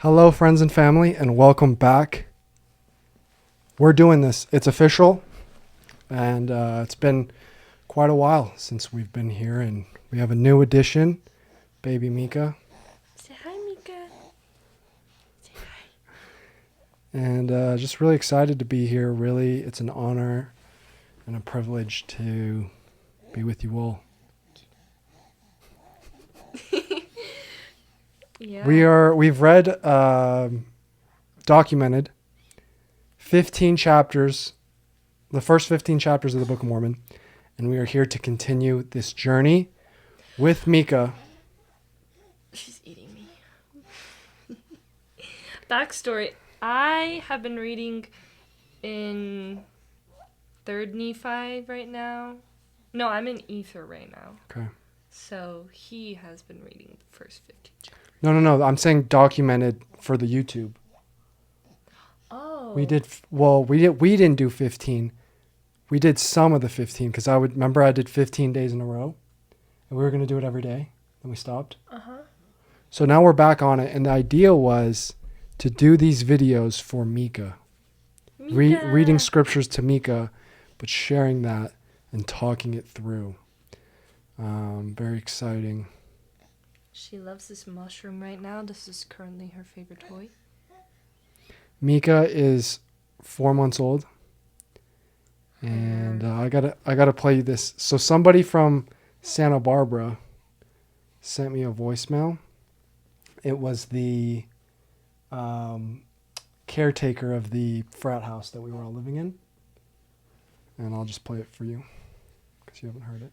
Hello, friends and family, and welcome back. We're doing this. It's official, and it's been quite a while since we've been here, and we have a new addition, baby Mika. Say hi, Mika. Say hi. And just really excited to be here. Really, it's an honor and a privilege to be with you all. Yeah. We've read, documented 15 chapters, the first 15 chapters of the Book of Mormon, and we are here to continue this journey with Mika. She's eating me. Backstory. I have been reading in 3rd Nephi right now. No, I'm in Ether right now. Okay. So he has been reading the first 15 chapters. No. I'm saying documented for the YouTube. Oh. We didn't do 15. We did some of the 15 because I did 15 days in a row, and we were going to do it every day. Then we stopped. Uh-huh. So now we're back on it, and the idea was to do these videos for Mika. Reading scriptures to Mika, but sharing that and talking it through. Very exciting. She loves this mushroom right now. This is currently her favorite toy. Mika is 4 months old, and I gotta play you this. So somebody from Santa Barbara sent me a voicemail. It was the caretaker of the frat house that we were all living in, and I'll just play it for you because you haven't heard it.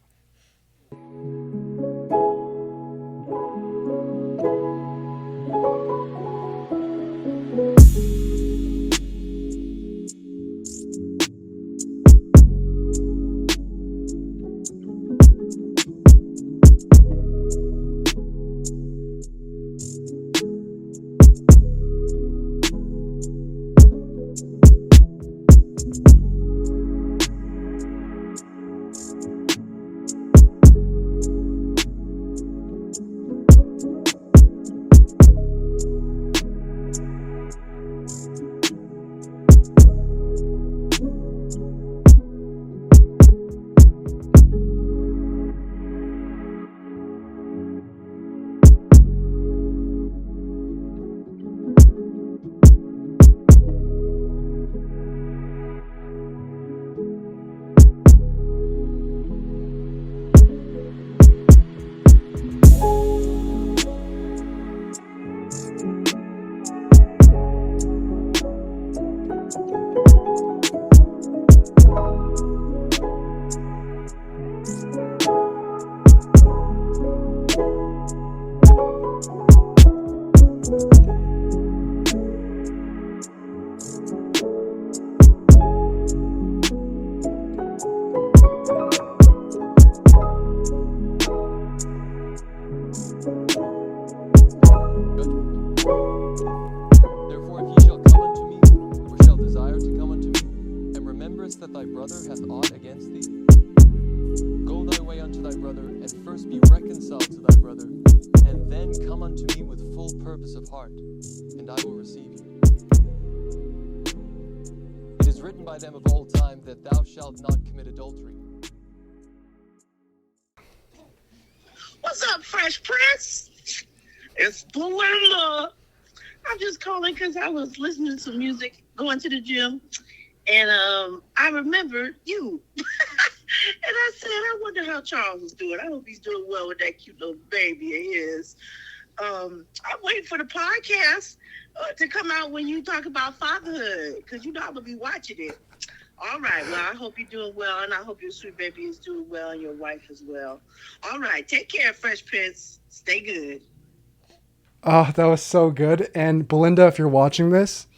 Therefore, if ye shall come unto me, or shall desire to come unto me, and rememberest that thy brother hath aught against thee, go thy way unto thy brother, and first be reconciled to thy brother, and then come unto me with full purpose of heart, and I will receive you. It is written by them of old time that thou shalt not commit adultery. What's up, Fresh Prince? It's Belinda. I'm just calling because I was listening to some music, going to the gym, and I remembered you. And I said, I wonder how Charles is doing. I hope he's doing well with that cute little baby of his. I'm waiting for the podcast to come out when you talk about fatherhood, because you know I'm going to be watching it. All right. Well, I hope you're doing well, and I hope your sweet baby is doing well, and your wife as well. All right. Take care, Fresh Prince. Stay good. Oh, that was so good. And Belinda, if you're watching this,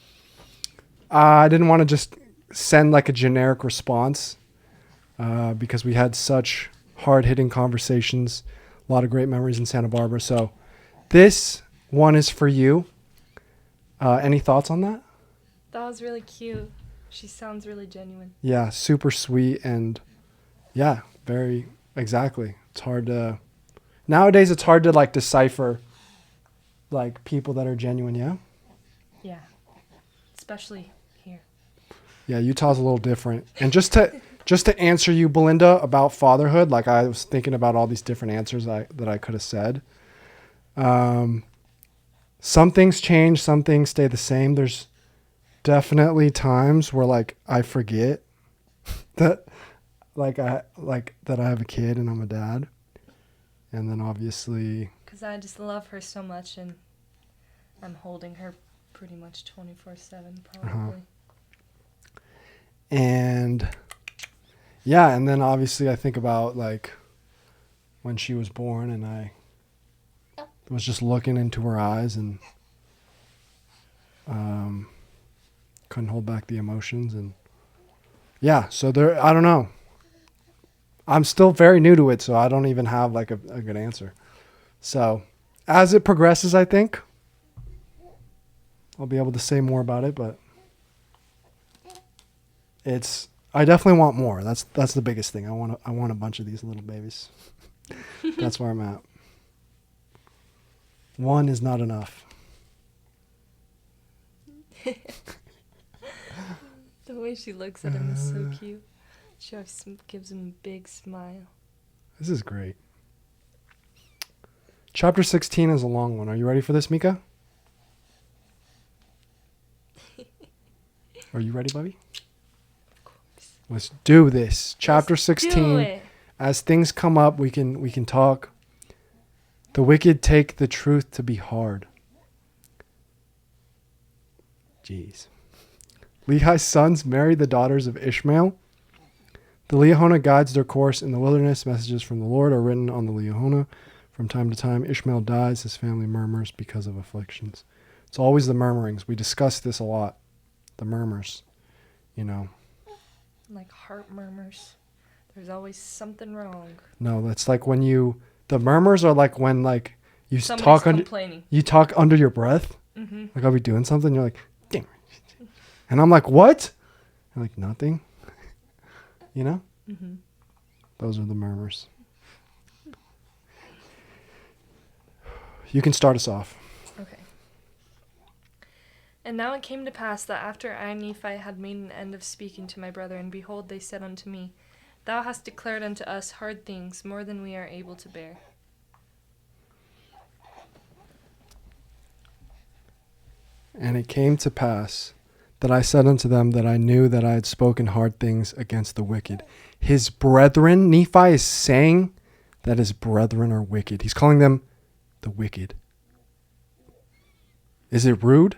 I didn't want to just send like a generic response because we had such hard-hitting conversations, a lot of great memories in Santa Barbara. So this one is for you. Any thoughts on that? That was really cute. She sounds really genuine. Yeah, super sweet and yeah, very exactly. It's hard to nowadays it's hard to like decipher like people that are genuine, yeah? Yeah. Especially here. Yeah, Utah's a little different. And just to answer you, Belinda, about fatherhood, like I was thinking about all these different answers that I could have said. Some things change, some things stay the same. There's definitely times where like I forget that that I have a kid and I'm a dad. And then obviously Because I just love her so much, and I'm holding her pretty much 24/7 probably. and yeah, and then obviously I think about like when she was born and I was just looking into her eyes and couldn't hold back the emotions. And yeah, so there, I don't know. I'm still very new to it, so I don't even have like a good answer. So as it progresses, I think I'll be able to say more about it, but I definitely want more. That's the biggest thing. I want a bunch of these little babies. That's where I'm at. One is not enough. The way she looks at him is so cute. She always gives him a big smile. This is great. Chapter 16 is a long one. Are you ready for this, Mika? Are you ready, Bubby? Of course. Let's do this. Chapter Let's 16. do it. As things come up, we can talk. The wicked take the truth to be hard. Jeez. Lehi's sons marry the daughters of Ishmael. The Liahona guides their course in the wilderness. Messages from the Lord are written on the Liahona. From time to time, Ishmael dies. His family murmurs because of afflictions. It's always the murmurings. We discuss this a lot. The murmurs, you know. Like heart murmurs. There's always something wrong. No, that's like when the murmurs are like when like you Somebody's complaining. you talk under your breath. Mm-hmm. Like I'll be doing something, you're like, dang. And I'm like, what? I'm like, nothing. You know? Mm-hmm. Those are the murmurs. You can start us off. Okay. And now it came to pass that after I, Nephi, had made an end of speaking to my brethren, behold, they said unto me, Thou hast declared unto us hard things, more than we are able to bear. And it came to pass that I said unto them that I knew that I had spoken hard things against the wicked. His brethren, Nephi is saying that his brethren are wicked. He's calling them the wicked. Is it rude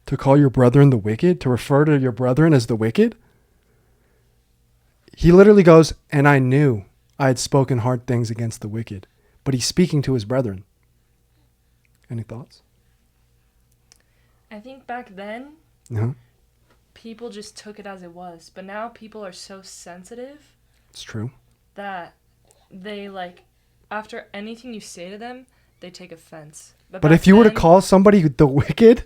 to call your brethren the wicked, to refer to your brethren as the wicked? He literally goes, and I knew I had spoken hard things against the wicked. But he's speaking to his brethren. Any thoughts? I think back then, No? people just took it as it was. But now people are so sensitive It's true. that they, like, after anything you say to them, they take offense. But back if you were to then- call somebody the wicked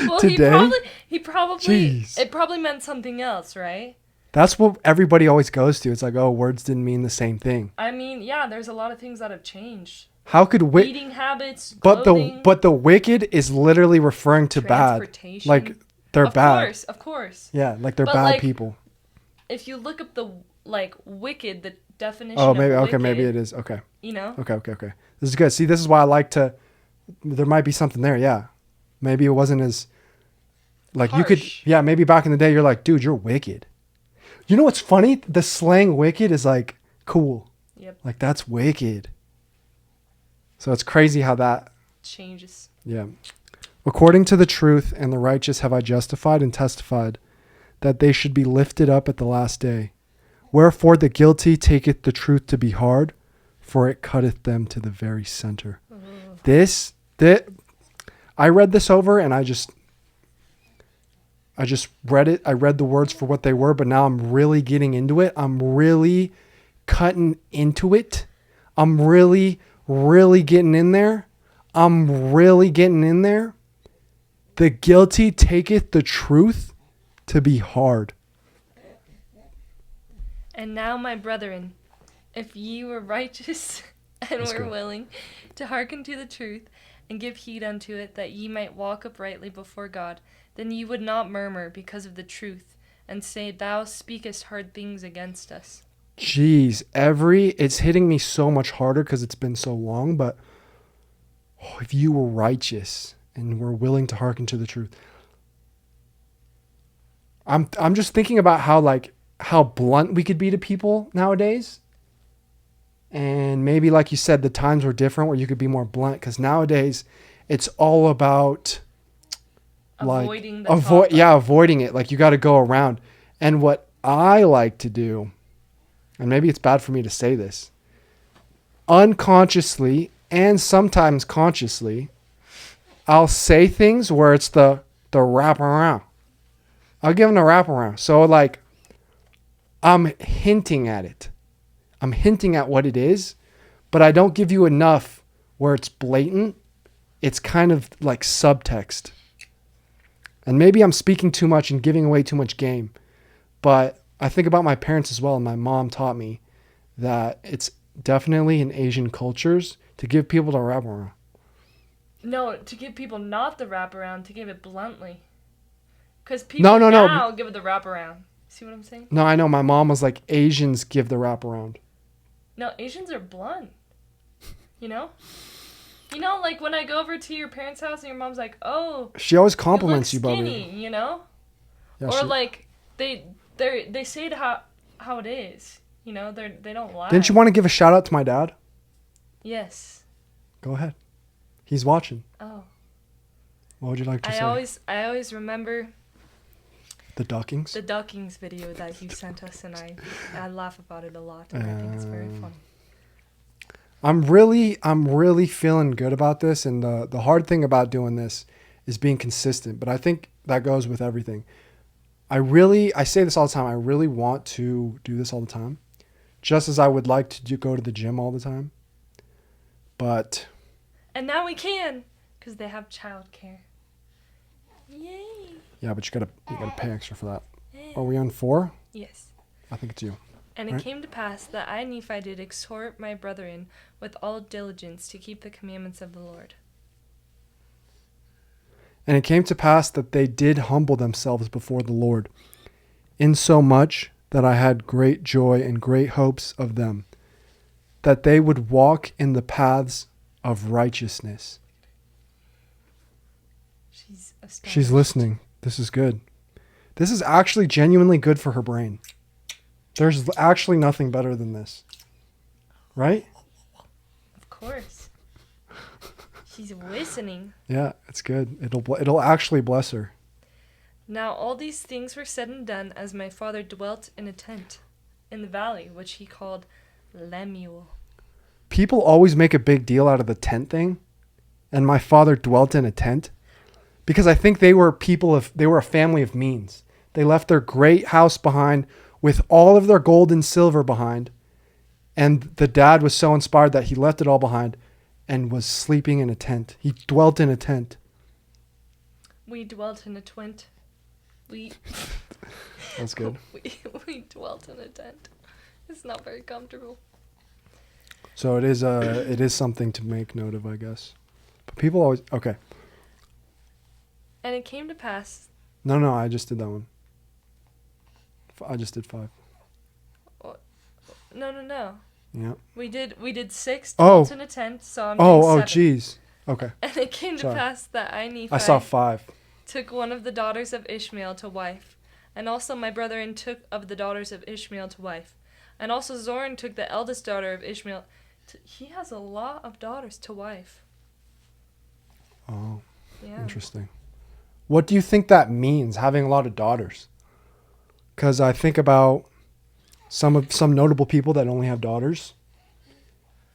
well, today, he probably, Jeez. it probably meant something else, right? that's what everybody always goes to. It's like, oh, words didn't mean the same thing. I mean, yeah, there's a lot of things that have changed. How could Eating habits, but clothing, the wicked is literally referring to bad, transportation. like they're bad. Of course. Yeah, like they're But, bad like, people. If you look up the, like, wicked, the definition Oh, of maybe okay, wicked, maybe it is okay. You know? Okay. This is good. See, this is why I like to. There might be something there. Yeah, maybe it wasn't as like you could. Harsh. Yeah, maybe back in the day, you're like, dude, you're wicked. You know what's funny? The slang "wicked" is like cool. Yep. Like that's wicked. So it's crazy how that. Changes. Yeah. According to the truth and the righteous have I justified and testified that they should be lifted up at the last day. Wherefore the guilty taketh the truth to be hard, for it cutteth them to the very center. This I read this over and I just read it. I read the words for what they were, but now I'm really getting into it. I'm really cutting into it. I'm really getting in there. The guilty taketh the truth to be hard. And now, my brethren, if ye were righteous and That's were good. willing to hearken to the truth, and give heed unto it, that ye might walk uprightly before God. Then ye would not murmur because of the truth, and say, Thou speakest hard things against us. Jeez, it's hitting me so much harder because it's been so long, but if you were righteous and were willing to hearken to the truth. I'm just thinking about how blunt we could be to people nowadays. And maybe, like you said, the times were different where you could be more blunt, because nowadays it's all about Avoiding the topic. avoiding it. Like, you got to go around. And what I like to do, and maybe it's bad for me to say this, unconsciously and sometimes consciously, I'll say things where it's the wraparound. I'll give them a wraparound. So, like, I'm hinting at it. I'm hinting at what it is, but I don't give you enough where it's blatant. It's kind of like subtext. And maybe I'm speaking too much and giving away too much game. But I think about my parents as well, and my mom taught me that it's definitely in Asian cultures to give people the wraparound. No, to give people not the wraparound, to give it bluntly. Because people now give it the wraparound. See what I'm saying? No, I know. My mom was like, Asians give the wraparound. No, Asians are blunt. You know? You know, like when I go over to your parents' house and your mom's like, "Oh, she always compliments you, skinny," Bobby. you know? Yeah, or like they say it how it is. You know, they don't lie. Didn't you want to give a shout out to my dad? Yes. Go ahead. He's watching. Oh. What would you like to say? I always remember the duckings. The duckings video that you sent us, and I laugh about it a lot, and I think it's very funny. I'm really feeling good about this, and the hard thing about doing this is being consistent, but I think that goes with everything. I say this all the time, I really want to do this all the time, just as I would like to go to the gym all the time. But and now we can, because they have childcare. Yay! Yeah, but you gotta pay extra for that. Are we on 4? Yes. I think it's you. And it came to pass that I, Nephi, did exhort my brethren with all diligence to keep the commandments of the Lord. And it came to pass that they did humble themselves before the Lord, insomuch that I had great joy and great hopes of them, that they would walk in the paths of righteousness. She's listening. This is good. This is actually genuinely good for her brain. There's actually nothing better than this. Right? Of course. She's listening. Yeah, it's good. It'll actually bless her. Now all these things were said and done as my father dwelt in a tent in the valley, which he called Lemuel. People always make a big deal out of the tent thing, and my father dwelt in a tent, because I think they were a family of means. They left their great house behind with all of their gold and silver behind, and the dad was so inspired that he left it all behind and was sleeping in a tent. He dwelt in a tent. We dwelt in a twint. That's good. We dwelt in a tent. It's not very comfortable. So it is something to make note of, I guess. But people always okay. And it came to pass. No, I just did that one. I just did 5. No. Yeah. We did 6 dwelt in a tent, so I'm doing 7. Jeez. Okay. And it came to pass that I, Nephi, I saw 5. Took one of the daughters of Ishmael to wife, and also my brethren took of the daughters of Ishmael to wife, and also Zoran took the eldest daughter of Ishmael. He has a lot of daughters to wife. Oh, yeah. Interesting. What do you think that means, having a lot of daughters? Because I think about some notable people that only have daughters,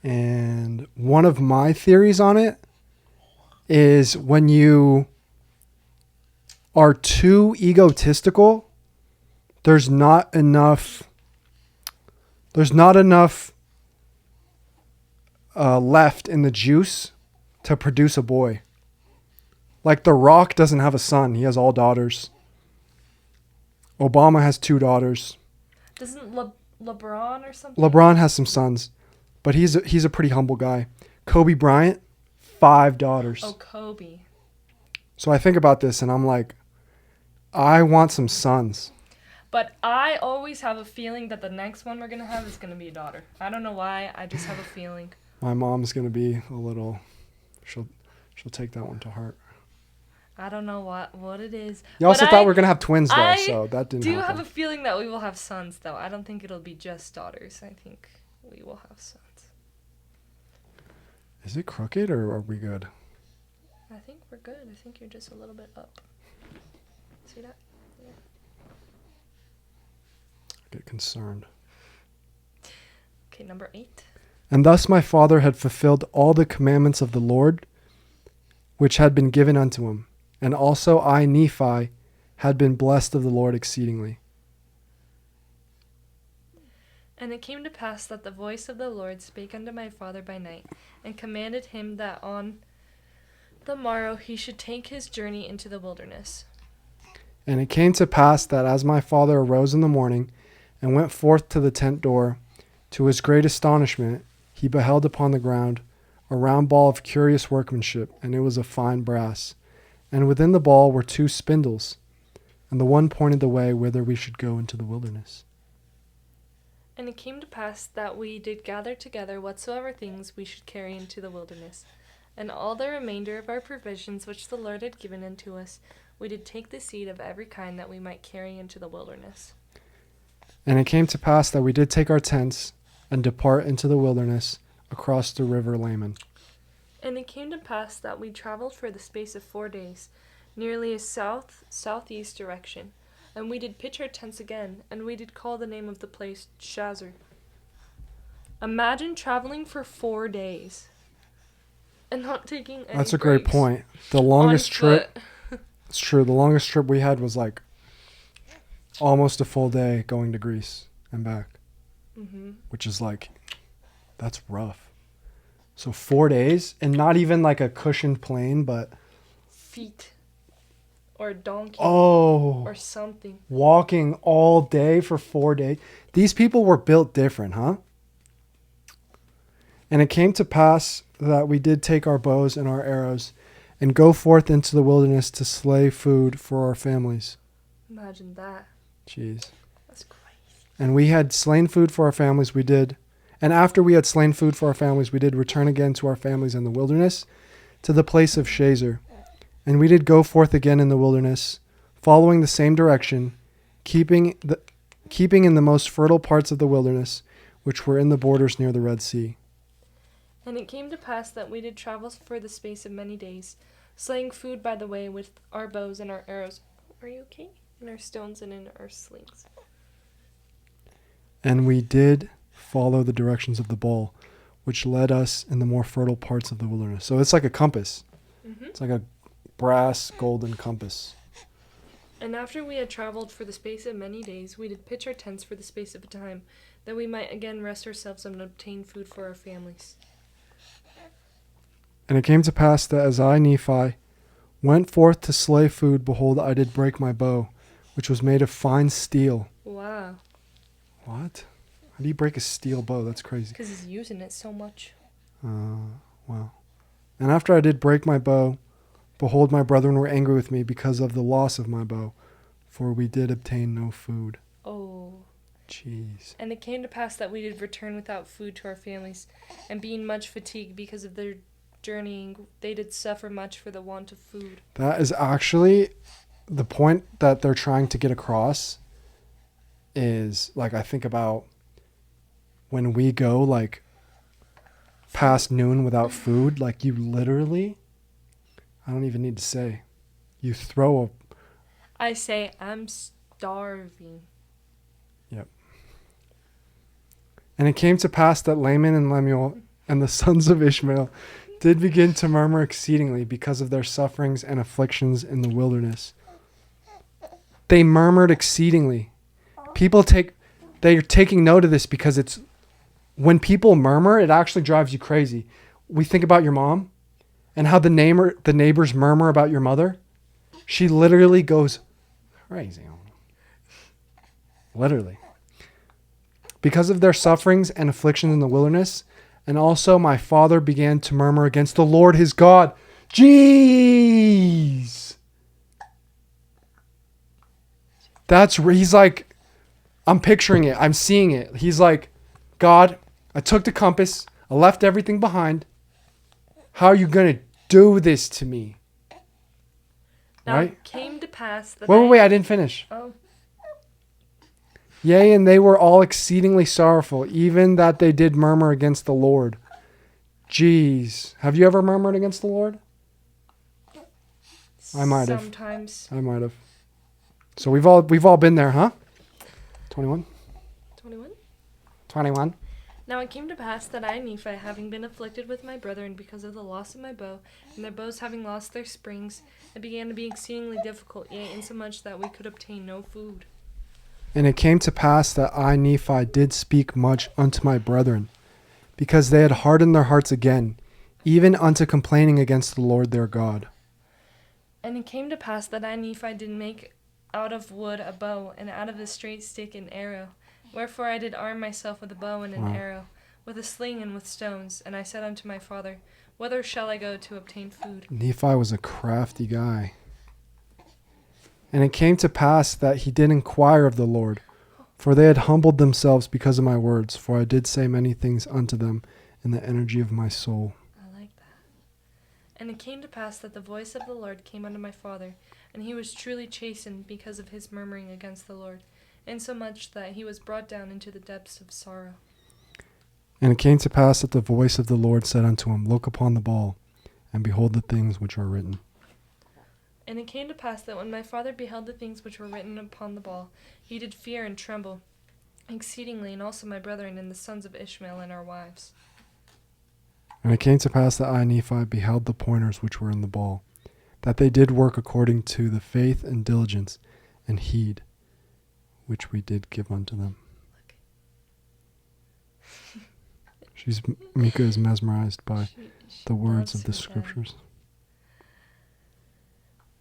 and one of my theories on it is when you are too egotistical, there's not enough left in the juice to produce a boy. Like The Rock doesn't have a son. He has all daughters. Obama has 2 daughters. Doesn't LeBron or something? LeBron has some sons, but he's a pretty humble guy. Kobe Bryant, 5 daughters. Oh, Kobe. So I think about this and I'm like, I want some sons. But I always have a feeling that the next one we're going to have is going to be a daughter. I don't know why. I just have a feeling. My mom's going to be a little, she'll take that one to heart. I don't know what it is. You also But thought we were going to have twins, though, I so that didn't do happen. have a feeling that we will have sons, though. I don't think it'll be just daughters. I think we will have sons. Is it crooked or are we good? I think we're good. I think you're just a little bit up. See that? Yeah. I get concerned. Okay, number 8. And thus my father had fulfilled all the commandments of the Lord, which had been given unto him. And also I, Nephi, had been blessed of the Lord exceedingly. And it came to pass that the voice of the Lord spake unto my father by night, and commanded him that on the morrow he should take his journey into the wilderness. And it came to pass that as my father arose in the morning, and went forth to the tent door, to his great astonishment, he beheld upon the ground a round ball of curious workmanship, and it was of fine brass. And within the ball were 2 spindles, and the one pointed the way whither we should go into the wilderness. And it came to pass that we did gather together whatsoever things we should carry into the wilderness. And all the remainder of our provisions which the Lord had given unto us, we did take the seed of every kind that we might carry into the wilderness. And it came to pass that we did take our tents, and depart into the wilderness, across the river Laman. And it came to pass that we traveled for the space of 4 days, nearly a southeast direction. And we did pitch our tents again, and we did call the name of the place Shazar. Imagine traveling for 4 days and not taking any That's a great breaks. point. The longest On trip, foot. it's true, the longest trip we had was like almost a full day going to Greece and back, which is like, that's rough. So 4 days and not even like a cushioned plane, but Feet. Or a donkey. oh, Or something. walking all day for 4 days. These people were built different, huh? And it came to pass that we did take our bows and our arrows and go forth into the wilderness to slay food for our families. Imagine that. Jeez. That's crazy. And we had slain food for our families, we did. And after we had slain food for our families, we did return again to our families in the wilderness, to the place of Shazar. And we did go forth again in the wilderness, following the same direction, keeping in the most fertile parts of the wilderness, which were in the borders near the Red Sea. And it came to pass that we did travel for the space of many days, slaying food by the way with our bows and our arrows. Are you okay? And our stones and in our slings. And we did follow the directions of the ball, which led us in the more fertile parts of the wilderness. So it's like a compass. It's like a brass golden compass. And after we had traveled for the space of many days, we did pitch our tents for the space of a time, that we might again rest ourselves and obtain food for our families. And it came to pass that as I, Nephi, went forth to slay food, behold, I did break my bow, which was made of fine steel. Wow. What? How do you break a steel bow? That's crazy. Because he's using it so much. Wow. And after I did break my bow, behold, my brethren were angry with me because of the loss of my bow, for we did obtain no food. Oh. Jeez. And it came to pass that we did return without food to our families, and being much fatigued because of their journeying, they did suffer much for the want of food. That is actually the point that they're trying to get across is, like, I think about when we go, like, past noon without food, like, you literally, I don't even need to say, you throw a... I say, I'm starving. Yep. And it came to pass that Laman and Lemuel and the sons of Ishmael did begin to murmur exceedingly because of their sufferings and afflictions in the wilderness. They murmured exceedingly. They're taking note of this because it's, when people murmur, it actually drives you crazy. We think about your mom and how the neighbors murmur about your mother. She literally goes crazy. Literally. Because of their sufferings and afflictions in the wilderness, And also my father began to murmur against the Lord his God. Jeez. He's like, I'm picturing it. I'm seeing it. He's like, God, I took the compass. I left everything behind. How are you going to do this to me? Now Right? it came to pass that Wait, I didn't finish. Oh, Yea, and they were all exceedingly sorrowful, even that they did murmur against the Lord. Jeez. Have you ever murmured against the Lord? I might have. sometimes. I might have. So we've all been there, huh? 21? 21. 21. Now it came to pass that I, Nephi, having been afflicted with my brethren because of the loss of my bow, and their bows having lost their springs, it began to be exceedingly difficult, yea, insomuch that we could obtain no food. And it came to pass that I, Nephi, did speak much unto my brethren, because they had hardened their hearts again, even unto complaining against the Lord their God. And it came to pass that I, Nephi, did make out of wood a bow, and out of a straight stick an arrow. Wherefore I did arm myself with a bow and an arrow, with a sling and with stones. And I said unto my father, Whither shall I go to obtain food? Nephi was a crafty guy. And it came to pass that he did inquire of the Lord, for they had humbled themselves because of my words, for I did say many things unto them in the energy of my soul. I like that. And it came to pass that the voice of the Lord came unto my father, and he was truly chastened because of his murmuring against the Lord, insomuch that he was brought down into the depths of sorrow. And it came to pass that the voice of the Lord said unto him, Look upon the ball, and behold the things which are written. And it came to pass that when my father beheld the things which were written upon the ball, he did fear and tremble exceedingly, and also my brethren and the sons of Ishmael and our wives. And it came to pass that I, Nephi, beheld the pointers which were in the ball, that they did work according to the faith and diligence and heed which we did give unto them. Mika is mesmerized by the words of the scriptures.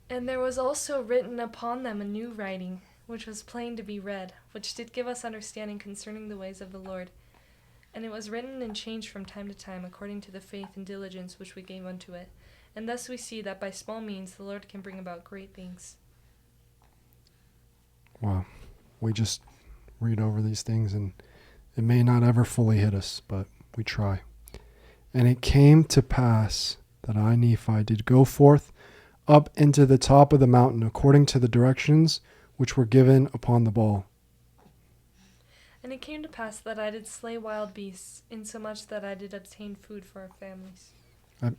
And there was also written upon them a new writing, which was plain to be read, which did give us understanding concerning the ways of the Lord. And it was written and changed from time to time, according to the faith and diligence which we gave unto it. And thus we see that by small means the Lord can bring about great things. Wow. We just read over these things and it may not ever fully hit us, but we try. And it came to pass that I, Nephi, did go forth up into the top of the mountain according to the directions which were given upon the ball. And it came to pass that I did slay wild beasts, insomuch that I did obtain food for our families.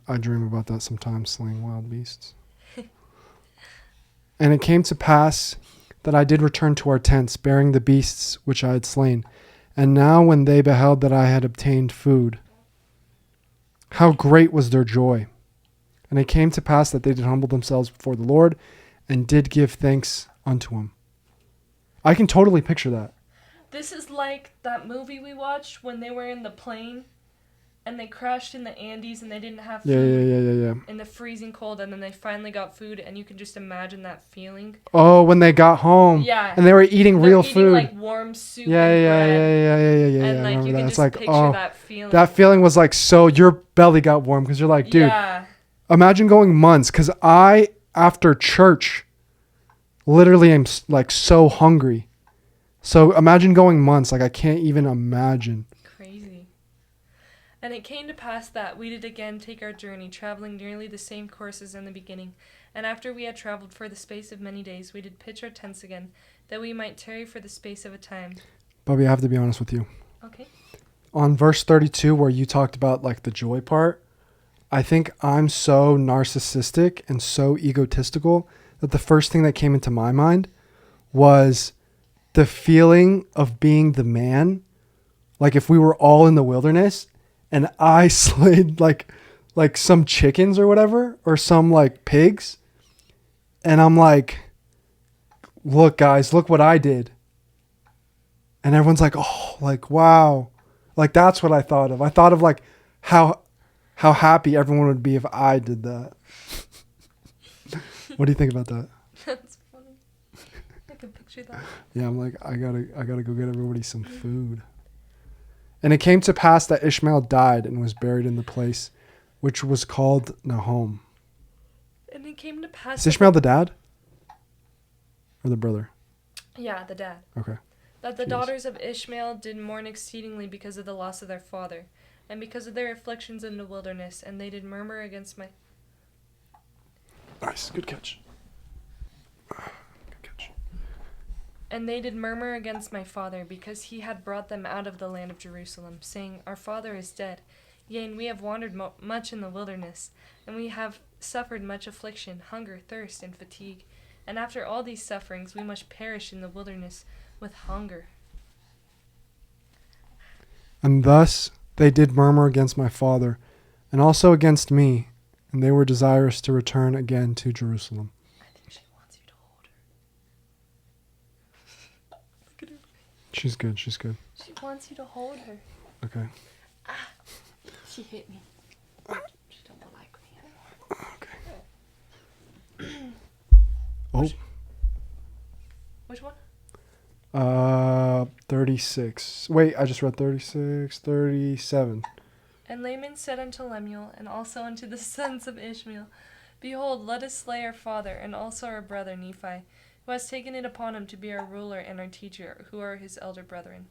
I dream about that sometimes, slaying wild beasts. And it came to pass that I did return to our tents, bearing the beasts which I had slain. And now when they beheld that I had obtained food, how great was their joy! And it came to pass that they did humble themselves before the Lord, and did give thanks unto him. I can totally picture that. This is like that movie we watched when they were in the plane and they crashed in the Andes and they didn't have food Yeah. in the freezing cold, and then they finally got food, and you can just imagine that feeling. Oh, when they got home. Yeah. And they were eating They're real eating, food. like warm soup Yeah. and bread. And And I like remember you that. can It's just like, picture that feeling. that feeling was like so, your belly got warm because you're like, dude, Yeah. imagine going months, because I, after church, literally am like so hungry. So imagine going months. Like I can't even imagine. Crazy. And it came to pass that we did again take our journey, traveling nearly the same course as in the beginning. And after we had traveled for the space of many days, we did pitch our tents again, that we might tarry for the space of a time. Bobby, I have to be honest with you. Okay. On verse 32, where you talked about like the joy part, I think I'm so narcissistic and so egotistical that the first thing that came into my mind was the feeling of being the man. Like if we were all in the wilderness and I slayed like some chickens or whatever, or some like pigs. And I'm like, look guys, look what I did. And everyone's like, oh, like, wow. Like that's what I thought of. I thought of like how happy everyone would be if I did that. What do you think about that? That's funny. I can picture that. Yeah, I'm like, I gotta go get everybody some food. And it came to pass that Ishmael died and was buried in the place which was called Nahom. And it came to pass. Is Ishmael the dad? Or the brother? Yeah, the dad. Okay. That the Jeez. daughters of Ishmael did mourn exceedingly because of the loss of their father, and because of their afflictions in the wilderness, and they did murmur against my. Nice. Good catch. Good catch. And they did murmur against my father, because he had brought them out of the land of Jerusalem, saying, Our father is dead. Yea, and we have wandered much in the wilderness, and we have suffered much affliction, hunger, thirst, and fatigue. And after all these sufferings, we must perish in the wilderness with hunger. And thus they did murmur against my father, and also against me, and they were desirous to return again to Jerusalem. I think she wants you to hold her. Look at her. She's good. She's good. She wants you to hold her. Okay. She hit me. She don't like me. Okay. Oh. Which one? 36. Wait, I just read 36, 37. And Laman said unto Lemuel, and also unto the sons of Ishmael, Behold, let us slay our father, and also our brother Nephi, who has taken it upon him to be our ruler and our teacher, who are his elder brethren.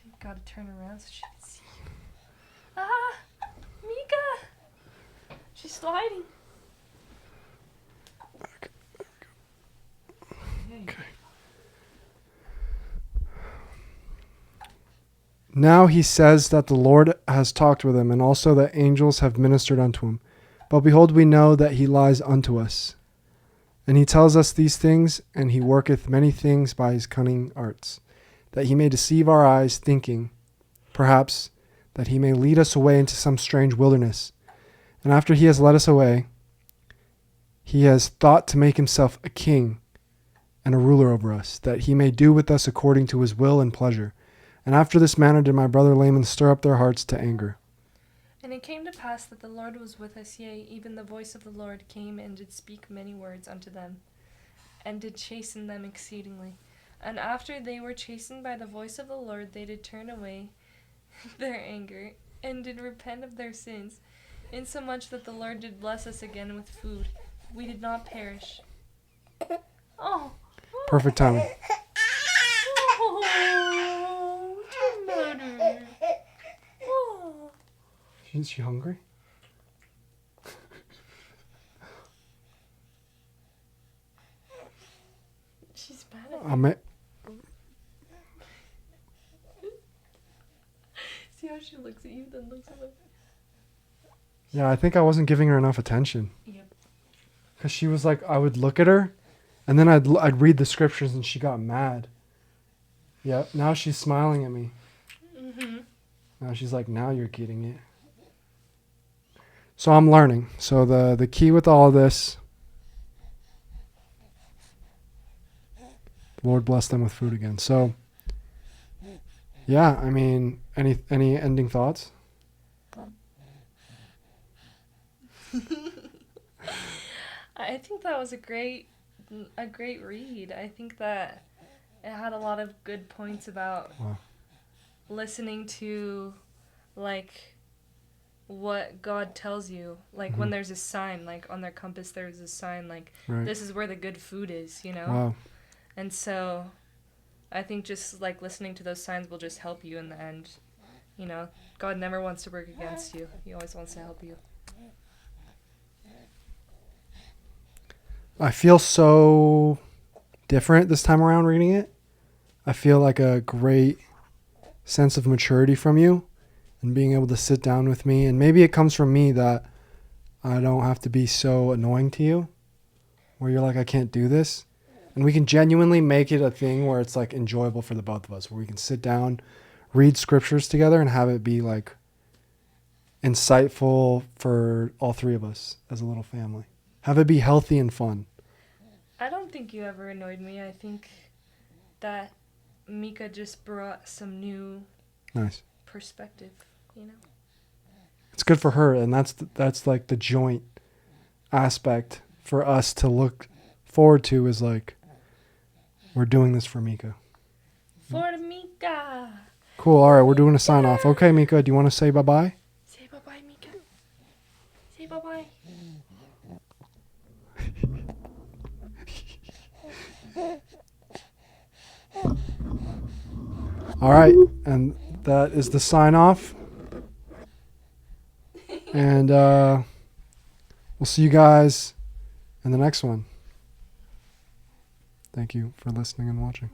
You've got to turn around so she can see you. Ah! Mika! She's sliding. Okay. Hey. Okay. Now he says that the Lord has talked with him, and also that angels have ministered unto him. But behold, we know that he lies unto us. And he tells us these things, and he worketh many things by his cunning arts, that he may deceive our eyes, thinking, perhaps, that he may lead us away into some strange wilderness. And after he has led us away, he has thought to make himself a king and a ruler over us, that he may do with us according to his will and pleasure. And after this manner did my brother Laman stir up their hearts to anger. And it came to pass that the Lord was with us, yea, even the voice of the Lord came and did speak many words unto them, and did chasten them exceedingly. And after they were chastened by the voice of the Lord, they did turn away their anger, and did repent of their sins, insomuch that the Lord did bless us again with food. We did not perish. Oh. Perfect timing. Oh, what's the matter? Oh. Is she hungry? She's mad at See how she looks at you, then looks at me? Yeah, I think I wasn't giving her enough attention. Yep. Because she was like, I would look at her, and then I'd read the scriptures, and she got mad. Yep, now she's smiling at me. Mm-hmm. Now she's like, now you're getting it. So I'm learning. So the key with all of this, the Lord bless them with food again. So, yeah, I mean, any ending thoughts? I think that was a great read. I think that it had a lot of good points about Wow. listening to, like, what God tells you. Like, when there's a sign, like, on their compass there's a sign, like, Right. this is where the good food is, you know? Wow. And so I think just, like, listening to those signs will just help you in the end. You know, God never wants to work against you. He always wants to help you. I feel so different this time around reading it. I feel like a great sense of maturity from you and being able to sit down with me. And maybe it comes from me that I don't have to be so annoying to you, where you're like, I can't do this. And we can genuinely make it a thing where it's like enjoyable for the both of us, where we can sit down, read scriptures together, and have it be like insightful for all three of us as a little family. Have it be healthy and fun. I don't think you ever annoyed me. I think that Mika just brought some new Nice. perspective, you know? It's good for her, and that's like the joint aspect for us to look forward to, is like, we're doing this for Mika. For Mika. Cool. All right, we're doing a sign off. Okay, Mika, do you want to say bye-bye? Say bye-bye, Mika. Say bye-bye. All right, and that is the sign off. And we'll see you guys in the next one. Thank you for listening and watching.